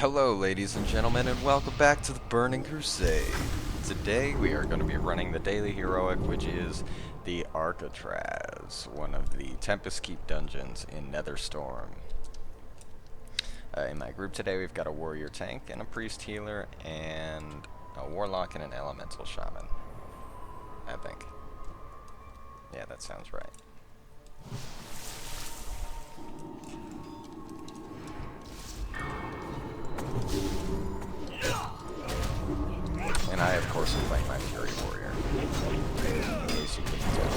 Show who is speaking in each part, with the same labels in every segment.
Speaker 1: Hello, ladies and gentlemen, and welcome back to the Burning Crusade. Today we are going to be running the daily heroic, which is the Arcatraz, one of the Tempest Keep dungeons in Netherstorm. In my group today, we've got a warrior tank and a priest healer, and a warlock and an elemental shaman. I think. Yeah, that sounds right. And I, of course, am playing my Fury Warrior, in case you couldn't tell.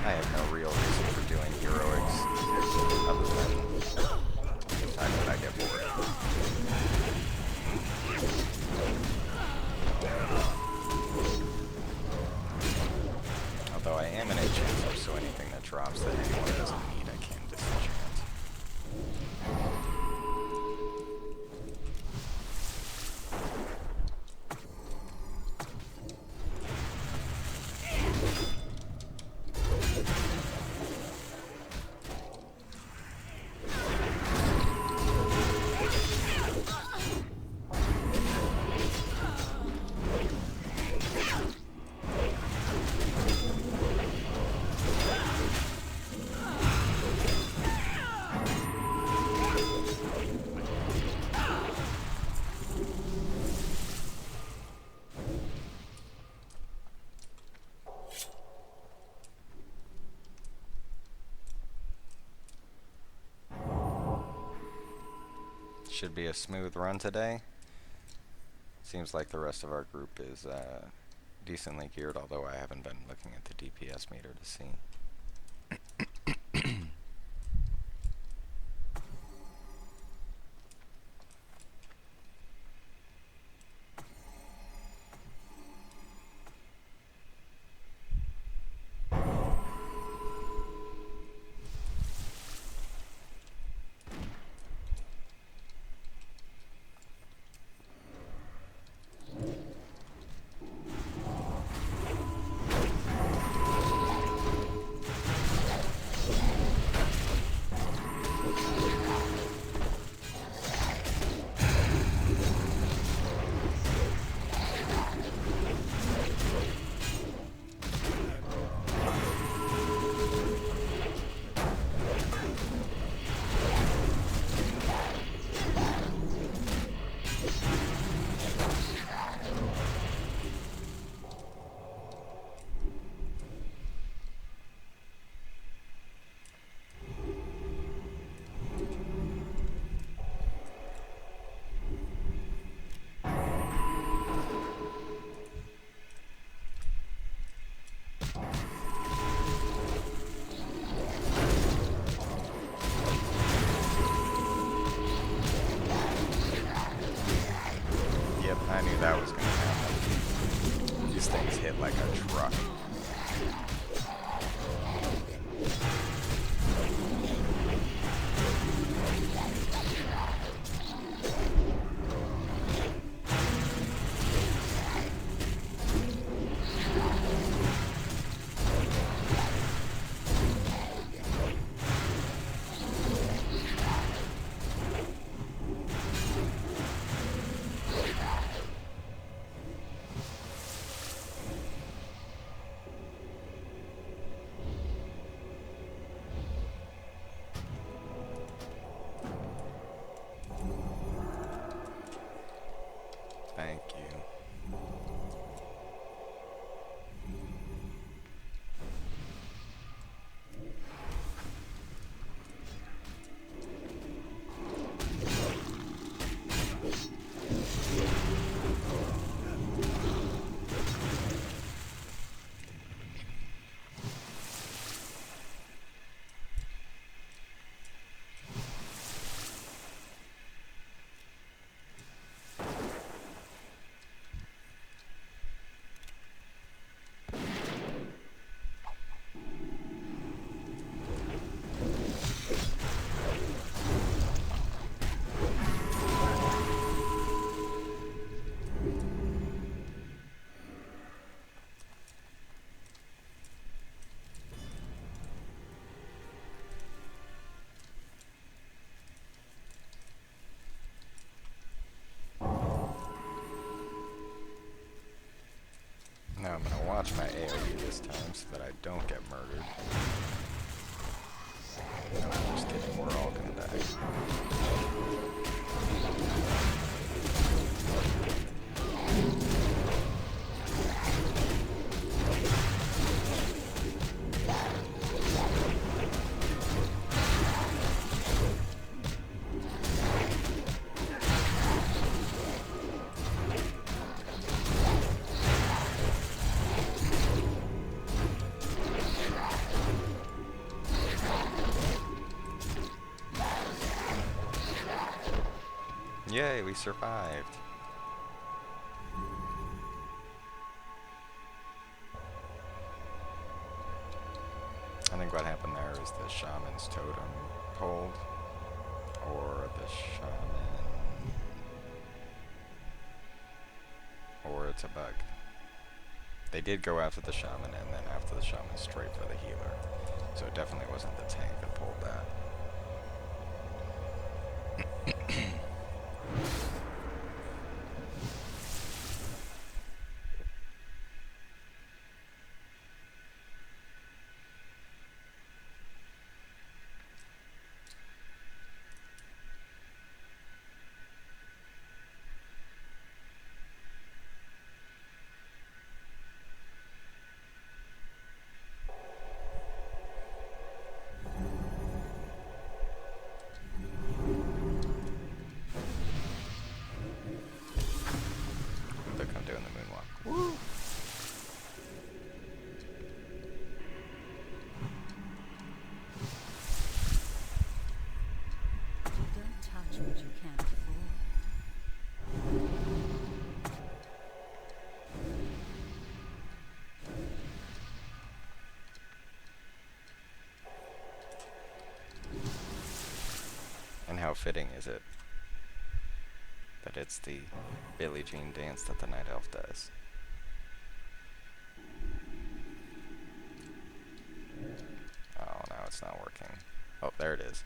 Speaker 1: I have no real reason for doing heroics, other than the time that I get bored. Although I am an enchanter, so anything that drops that anyone doesn't need, I can disenchant. Should be a smooth run today. Seems like the rest of our group is decently geared, although I haven't been looking at the DPS meter to see. Yay, we survived. I think what happened there is the shaman's totem pulled, or the shaman, or it's a bug. They did go after the shaman, and then after the shaman, straight for the healer. So it definitely wasn't the tank that pulled that. Look, I'm doing the moonwalk. Woo!
Speaker 2: Don't touch what you can't afford.
Speaker 1: And how fitting is it that it's the Billie Jean dance that the Night Elf does? Oh, now it's not working. Oh, there it is.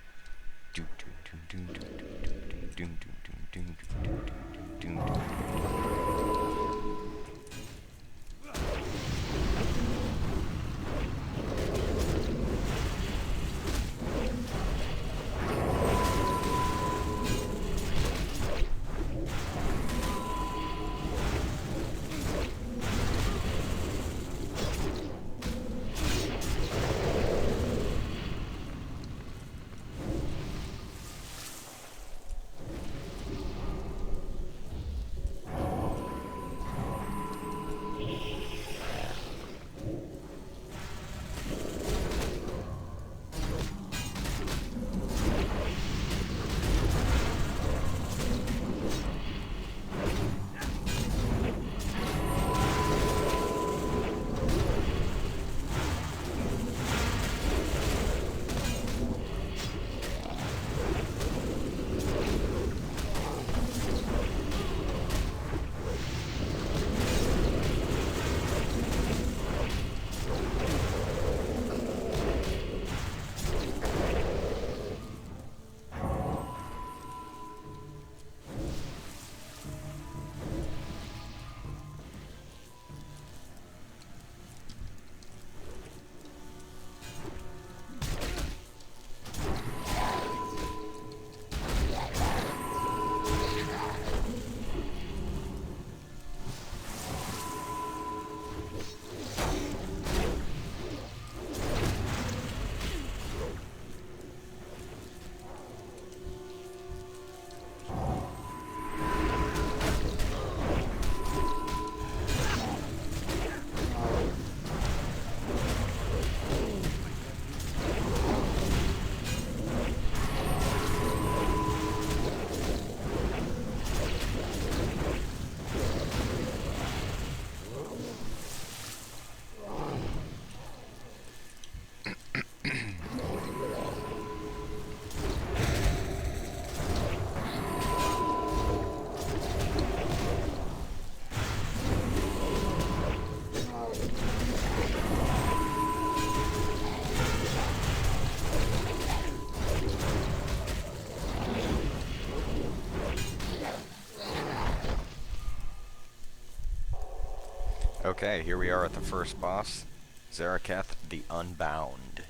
Speaker 1: Okay, here we are at the first boss, Zaraketh the Unbound.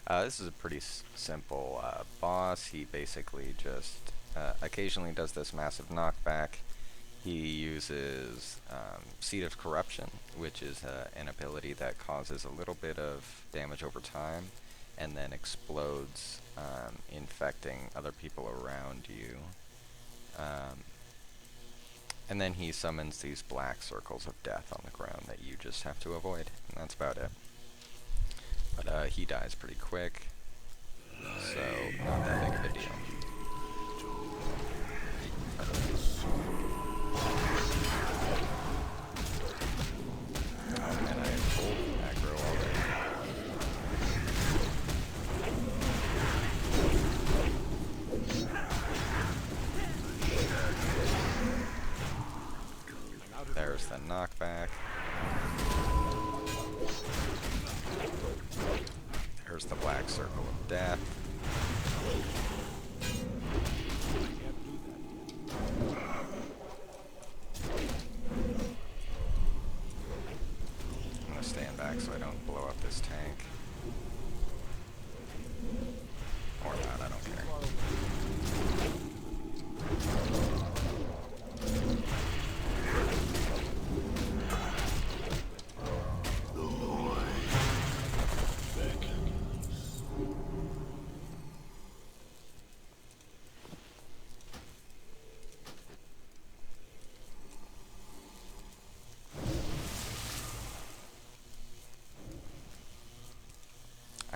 Speaker 1: This is a pretty simple boss. He basically just occasionally does this massive knockback. He uses Seed of Corruption, which is an ability that causes a little bit of damage over time and then explodes, infecting other people around you. And then he summons these black circles of death on the ground that you just have to avoid, and that's about it. But he dies pretty quick, so not that big of a deal.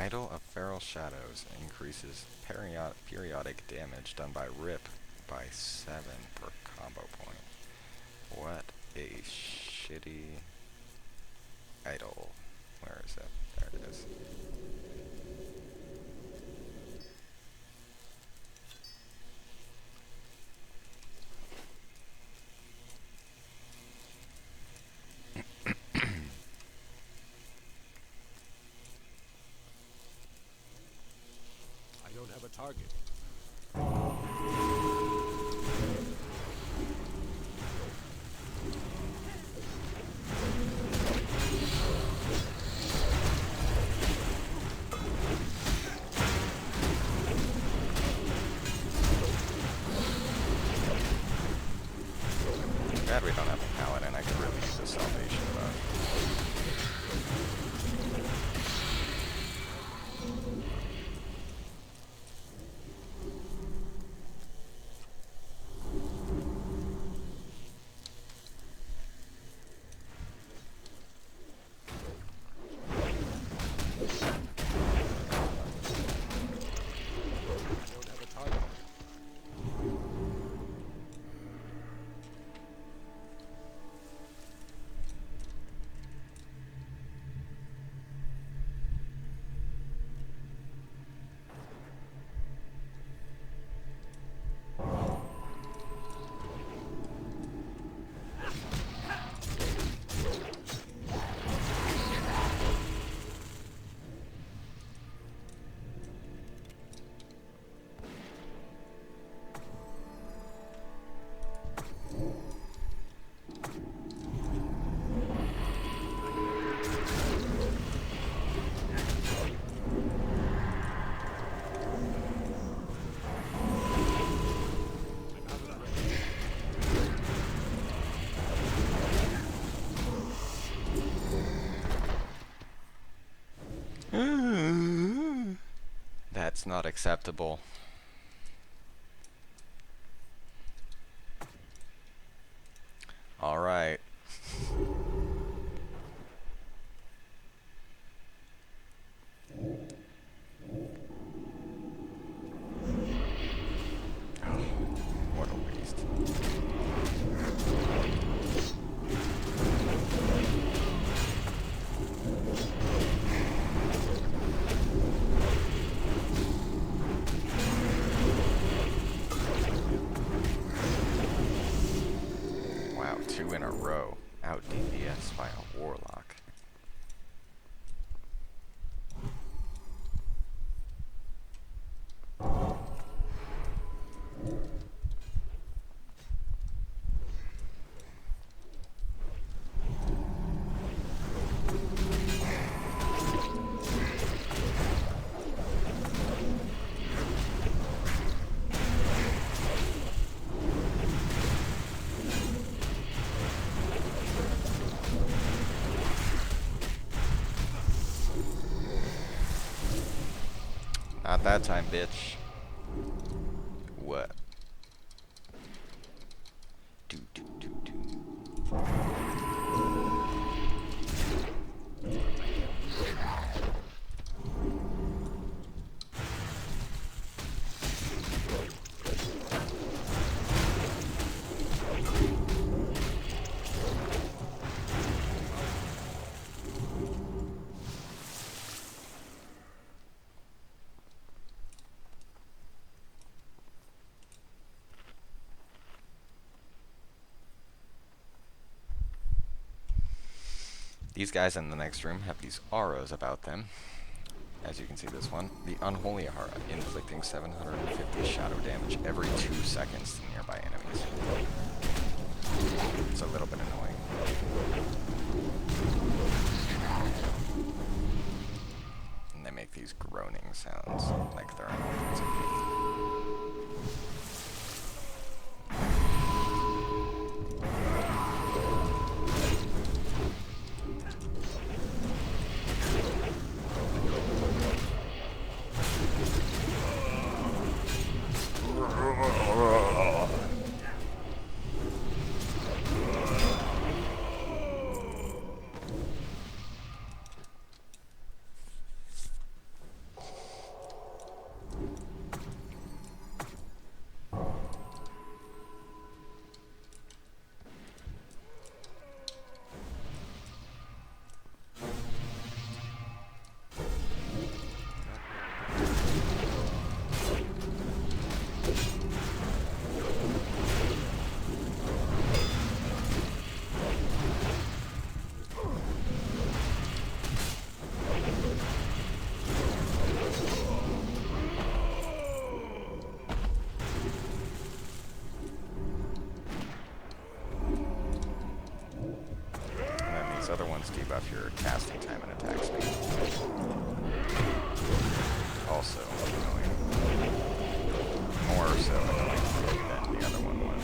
Speaker 1: Idol of Feral Shadows increases periodic damage done by Rip by 7 per combo point. What a shitty idol. Where is it? There it is.
Speaker 3: I don't have a target.
Speaker 1: Glad we don't have a paladin. I could really use a salvation buff.
Speaker 3: I don't have a target. I'm out of range.
Speaker 1: That's not acceptable. All right. What a waste. Wow, 2 in a row. Out DPS by a warlock. Not that time, bitch. What? Do do do do. These guys in the next room have these auras about them. As you can see, this one, the Unholy Aura, inflicting 750 shadow damage every 2 seconds to nearby enemies. It's a little bit annoying. And they make these groaning sounds, like they're uneasy. does debuff your casting time and attack speed. Also annoying. More so annoying than the other one was.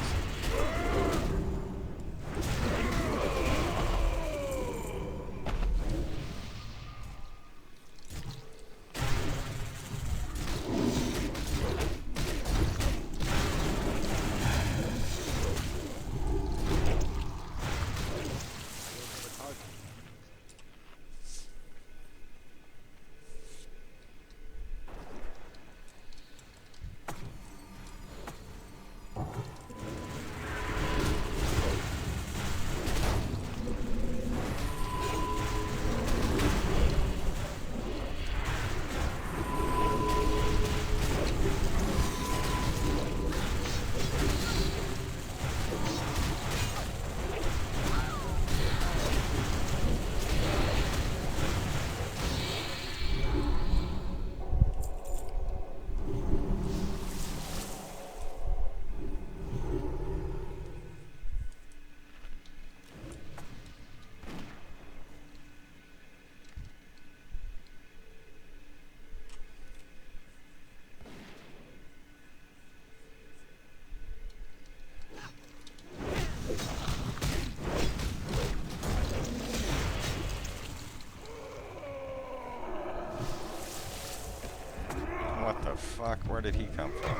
Speaker 1: What the fuck? Where did he come from?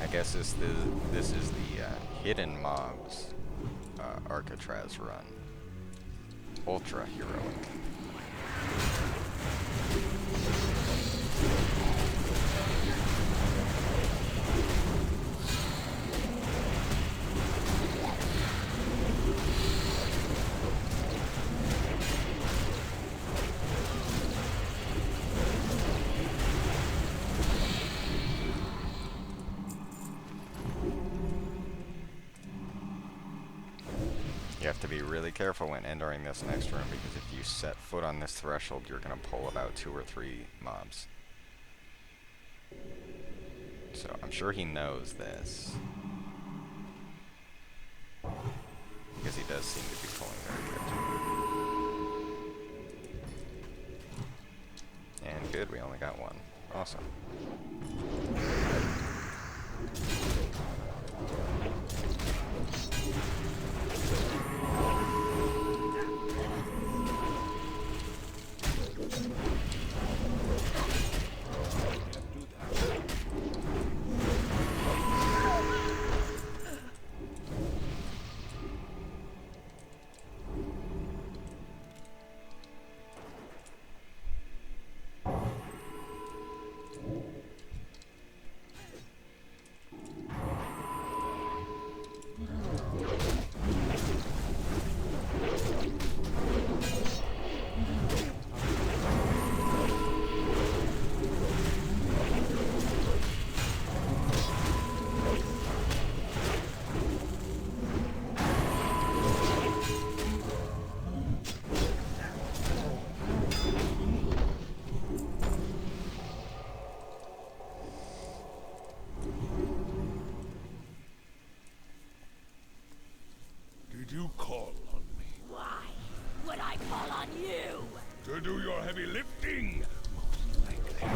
Speaker 1: I guess this is the hidden mobs Arcatraz run. Ultra Heroic. You have to be really careful when entering this next room, because if you set foot on this threshold, you're going to pull about 2 or 3 mobs. So I'm sure he knows this, because he does seem to be pulling very good. And good, we only got one. Awesome.
Speaker 4: Did you call on me?
Speaker 5: Why would I call on you?
Speaker 4: To do your heavy lifting? Most likely.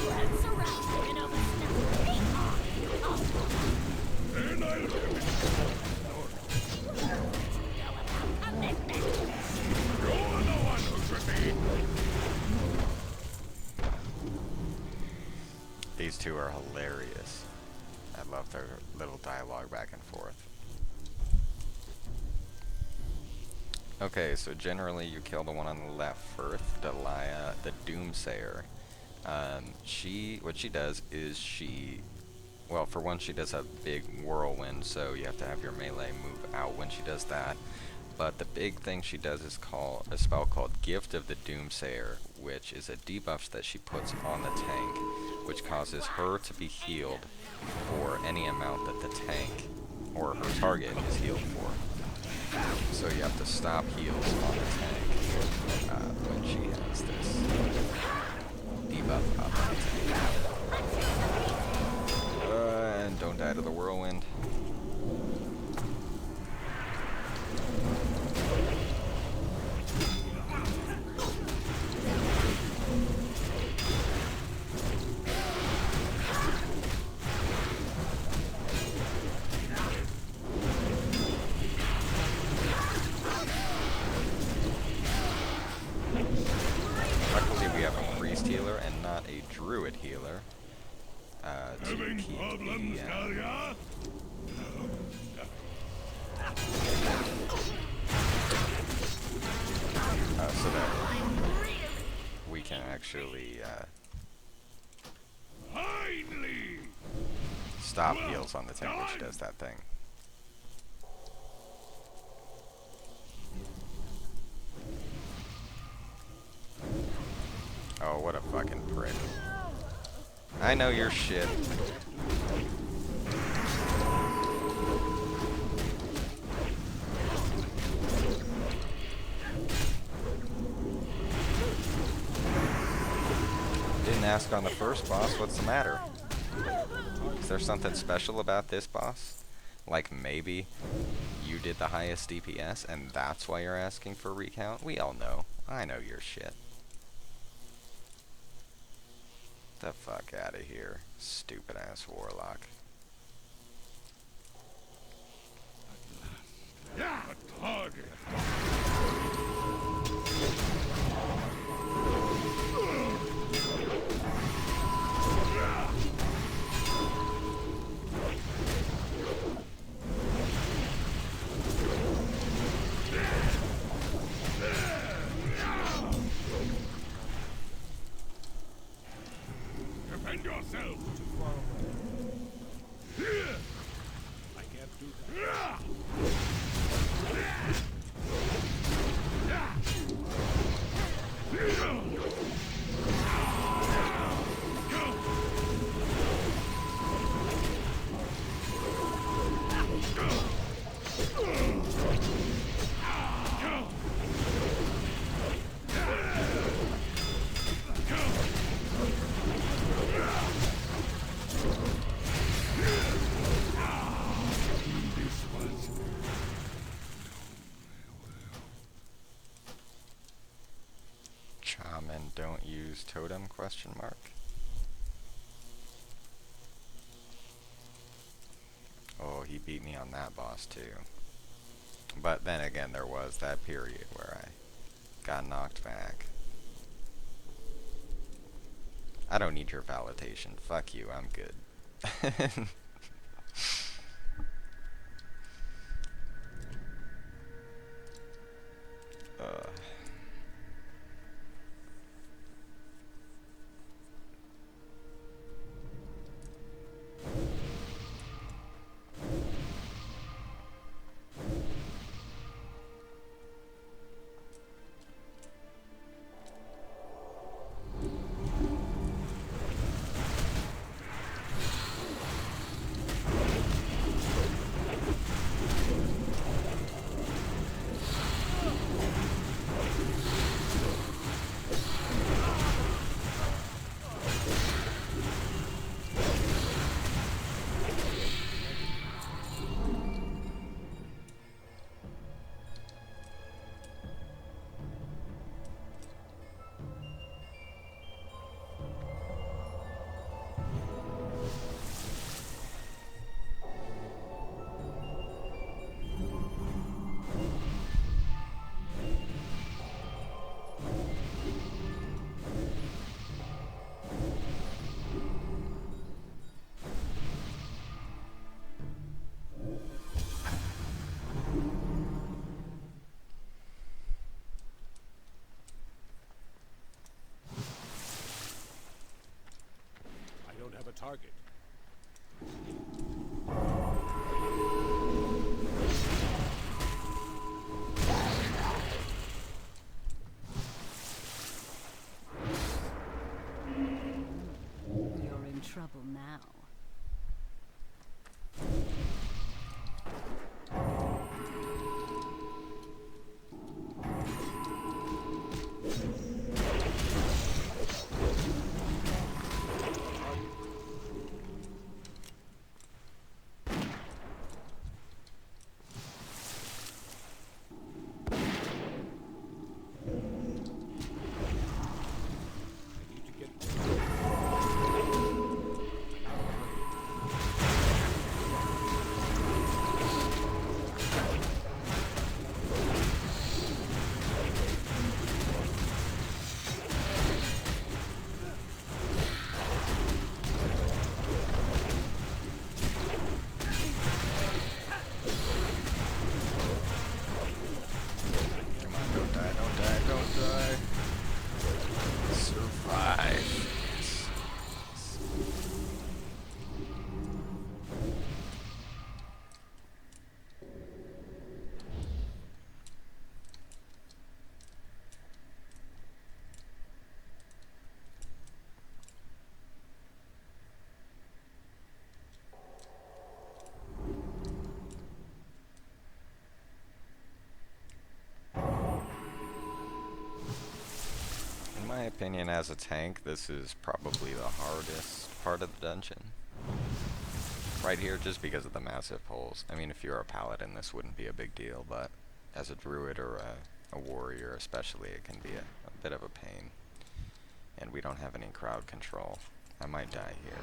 Speaker 5: You have surrounded and overstepped me.
Speaker 4: Then I'll commit.
Speaker 5: You know about commitment.
Speaker 4: You're the one who should be.
Speaker 1: These two are hilarious. I love their little dialogue back and forth. Okay, so generally you kill the one on the left first, Delia, the Doomsayer. What she does is well, for one, she does a big whirlwind, so you have to have your melee move out when she does that. But the big thing she does is call a spell called Gift of the Doomsayer, which is a debuff that she puts on the tank, which causes her to be healed for any amount that the tank or her target is healed for. So you have to stop heals on the tank when she has this debuff up on the tank. And don't die to the whirlwind. Healer and not a druid healer to keep so that we can actually stop heals on the tank, which does that thing. Oh, what a fucking prick. I know your shit. Didn't ask on the first boss, what's the matter? Is there something special about this boss? Like maybe you did the highest DPS and that's why you're asking for recount? We all know. I know your shit. The fuck out of here, stupid ass warlock.
Speaker 4: Yeah, target. Defend yourself.
Speaker 3: I can't do that.
Speaker 1: Shaman don't use totem, question mark. Oh, he beat me on that boss too. But then again, there was that period where I got knocked back. I don't need your validation. Fuck you, I'm good.
Speaker 3: I don't have a target.
Speaker 1: opinion, as a tank, this is probably the hardest part of the dungeon. Right here, just because of the massive holes. I mean, if you're a paladin, this wouldn't be a big deal, but as a druid or a warrior especially, it can be a bit of a pain. And we don't have any crowd control. I might die here.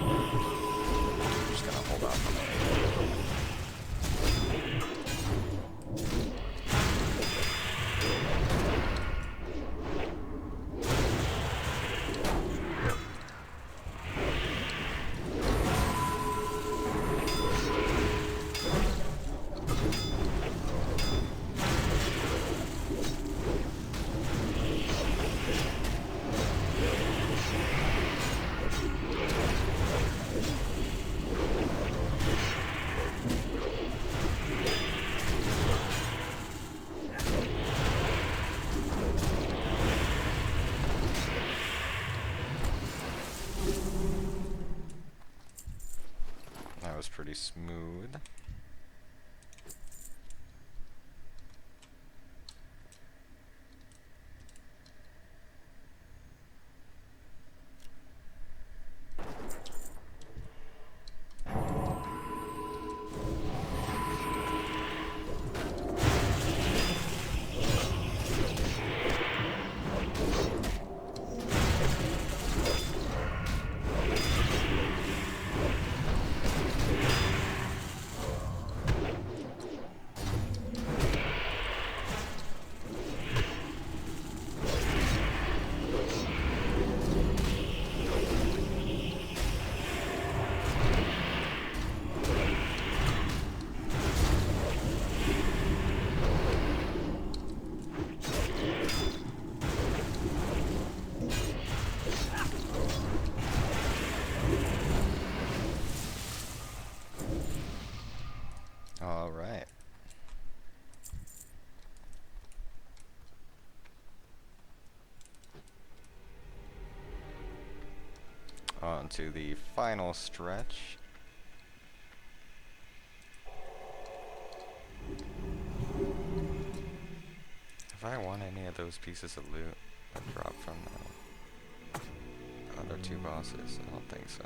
Speaker 1: I'm just gonna hold off on the That was pretty smooth. All right. On to the final stretch. Have I won any of those pieces of loot that dropped from the other two bosses? I don't think so.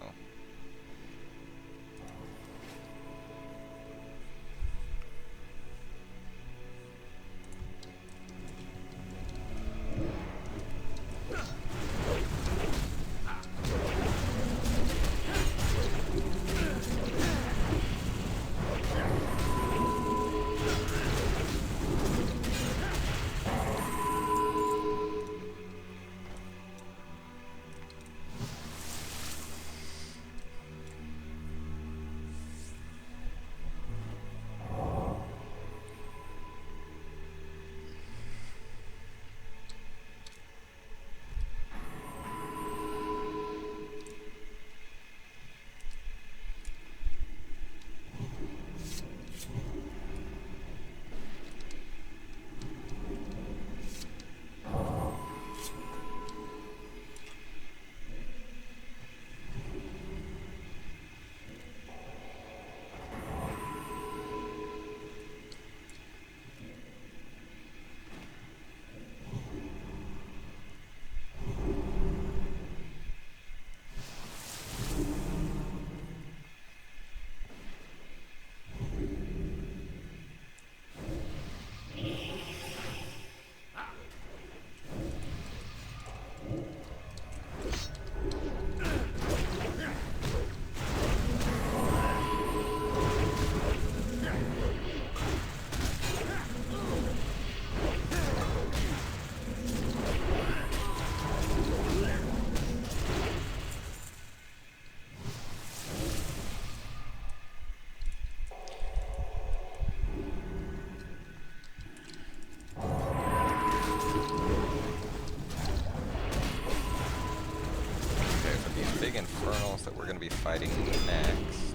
Speaker 1: Infernals that we're going to be fighting next.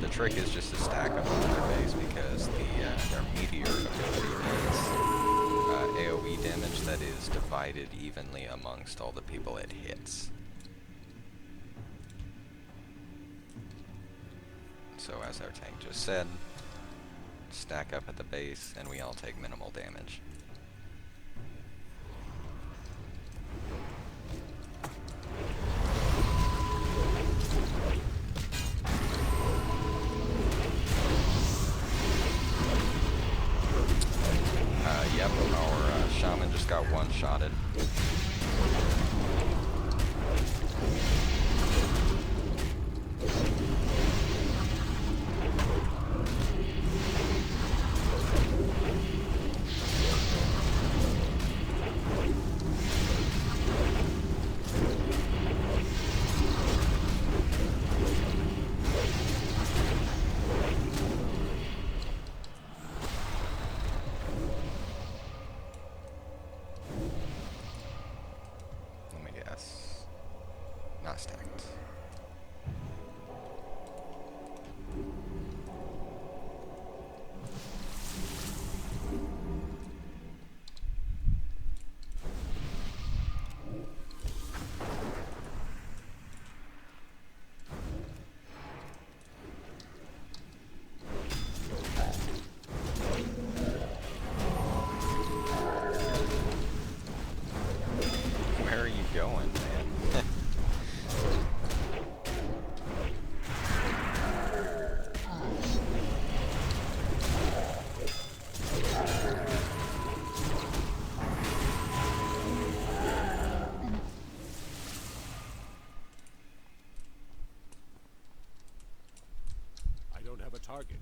Speaker 1: The trick is just to stack up on their base because their meteor ability is AoE damage that is divided evenly amongst all the people it hits. So as our tank just said, stack up at the base and we all take minimal damage. not stacked. Where are you going, man?
Speaker 3: I don't have a target.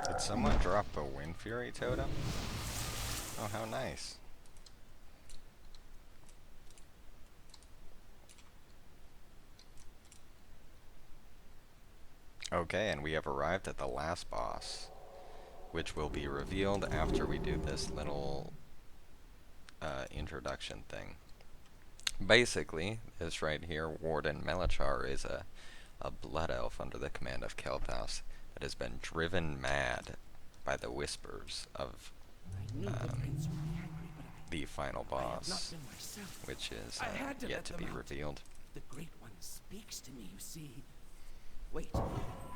Speaker 3: Did someone drop a Wind Fury totem? Oh, how nice. Okay, and we have arrived at the last boss, which will be revealed after we do this little introduction thing. Basically, this right here, Warden Melachar, is a blood elf under the command of Kel'Thas that has been driven mad by the whispers of
Speaker 6: I knew the prince would be angry, but
Speaker 1: the final
Speaker 6: I have not
Speaker 1: boss,
Speaker 6: been myself.
Speaker 1: which is
Speaker 6: I had to
Speaker 1: yet
Speaker 6: let
Speaker 1: to
Speaker 6: them
Speaker 1: be
Speaker 6: out.
Speaker 1: revealed.
Speaker 6: The Great One speaks to me, you see. Wait,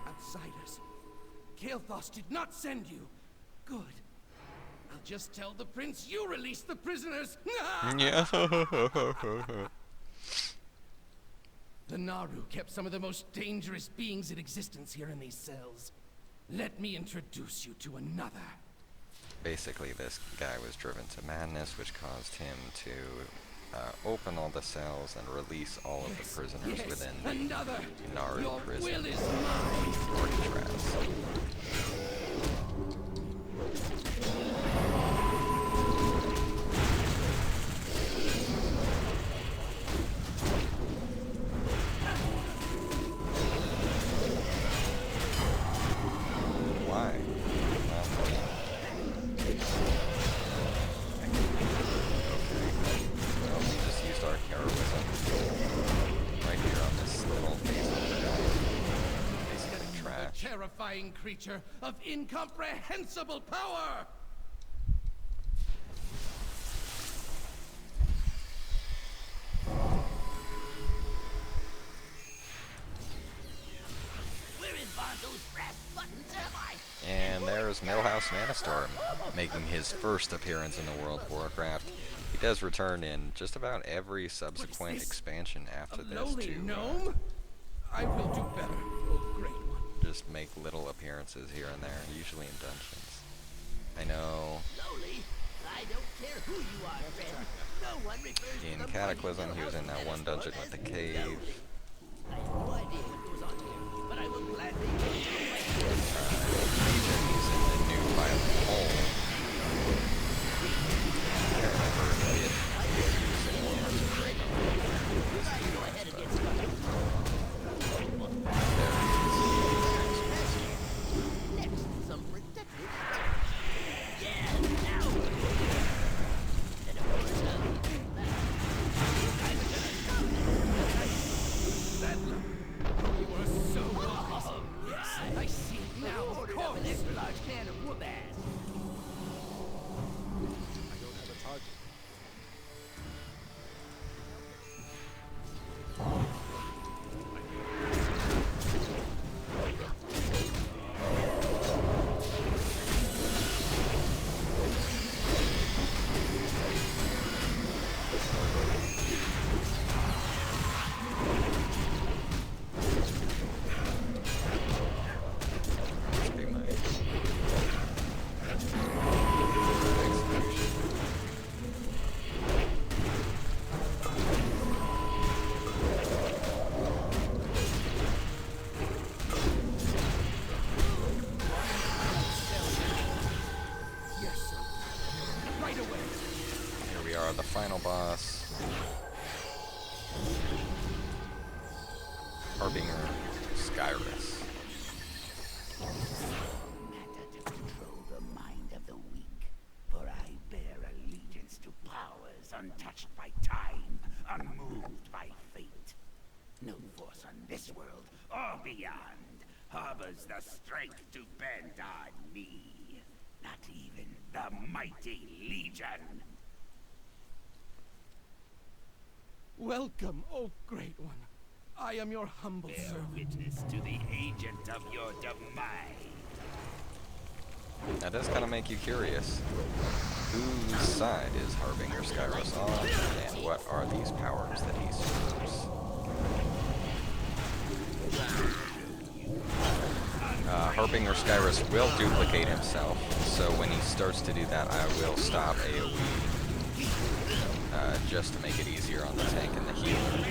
Speaker 6: outsiders. Kael'thas did not send you. Good. I'll just tell the prince you released the prisoners.
Speaker 1: Yeah.
Speaker 6: The Naru kept some of the most dangerous beings in existence here in these cells. Let me introduce you to another.
Speaker 1: Basically, this guy was driven to madness, which caused him to open all the cells and release all of the prisoners within the
Speaker 6: another.
Speaker 1: Naru
Speaker 6: Your
Speaker 1: prison.
Speaker 6: will is mine.
Speaker 1: Arcatraz. Why? Well, we just used our heroism right here on this little basic
Speaker 6: A
Speaker 1: trash.
Speaker 6: terrifying creature of incomprehensible power!
Speaker 5: Where is Bonzo's brass buttons am I?
Speaker 1: And there's Millhouse Manastorm, making his first appearance in the World of Warcraft. He does return in just about every subsequent
Speaker 6: this?
Speaker 1: expansion after
Speaker 6: A
Speaker 1: this
Speaker 6: lowly
Speaker 1: to
Speaker 6: gnome? I will do better, oh great one.
Speaker 1: just make little appearances here and there, usually in dungeons. I know
Speaker 5: Lowly? I don't care who you are, friend. No one refers to
Speaker 1: in
Speaker 5: the
Speaker 1: Cataclysm
Speaker 5: mighty
Speaker 1: he was in that one dungeon with the cave.
Speaker 5: Lowly. I have no idea what goes on here, but I will gladly take you away.
Speaker 1: Legion, he's in the new Violent Hole. I remember a kid he was in Wars of Draco.
Speaker 5: Go ahead and get started.
Speaker 1: There
Speaker 5: Next, some protective structure. Yeah, now. And of course,
Speaker 3: Harbinger Skyrus.
Speaker 5: Matter to control the mind of the weak, for I bear allegiance to powers untouched by time, unmoved by fate. No force on this world or beyond harbors the strength to bend on me. Not even the mighty Legion.
Speaker 6: Welcome, O Great One. I am your humble
Speaker 5: Bear
Speaker 6: servant.
Speaker 5: witness to the agent of your demise.
Speaker 3: That does kind of make you curious. Whose side is Harbinger Skyrus on, and what are these powers that he serves? Harbinger Skyrus will duplicate himself, so when he starts to do that, I will stop AoE, just to make it easier on the tank and the healer.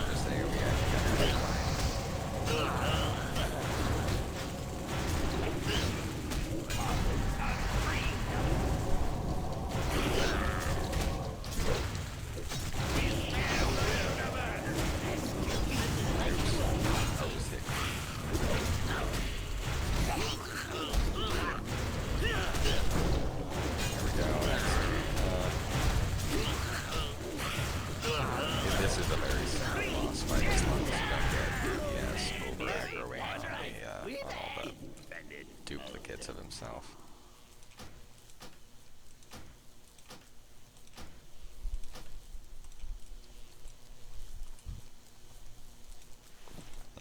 Speaker 3: Just AoE, I think I'm gonna be fine. This is a very sad loss by as long as you don't get DPS over aggroing on all the duplicates of himself.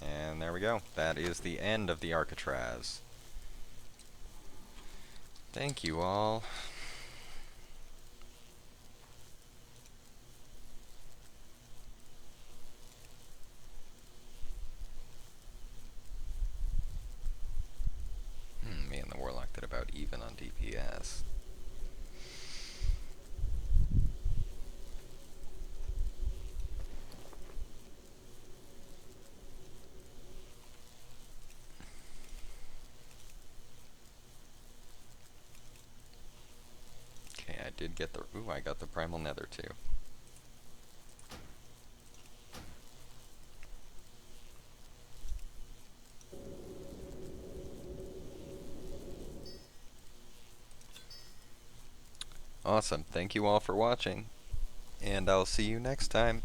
Speaker 3: And there we go. That is the end of the Arcatraz. Thank you all. Me and the Warlock did about even on DPS. Okay, I did get the... Ooh, I got the Primal Nether too. Awesome. Thank you all for watching, and I'll see you next time.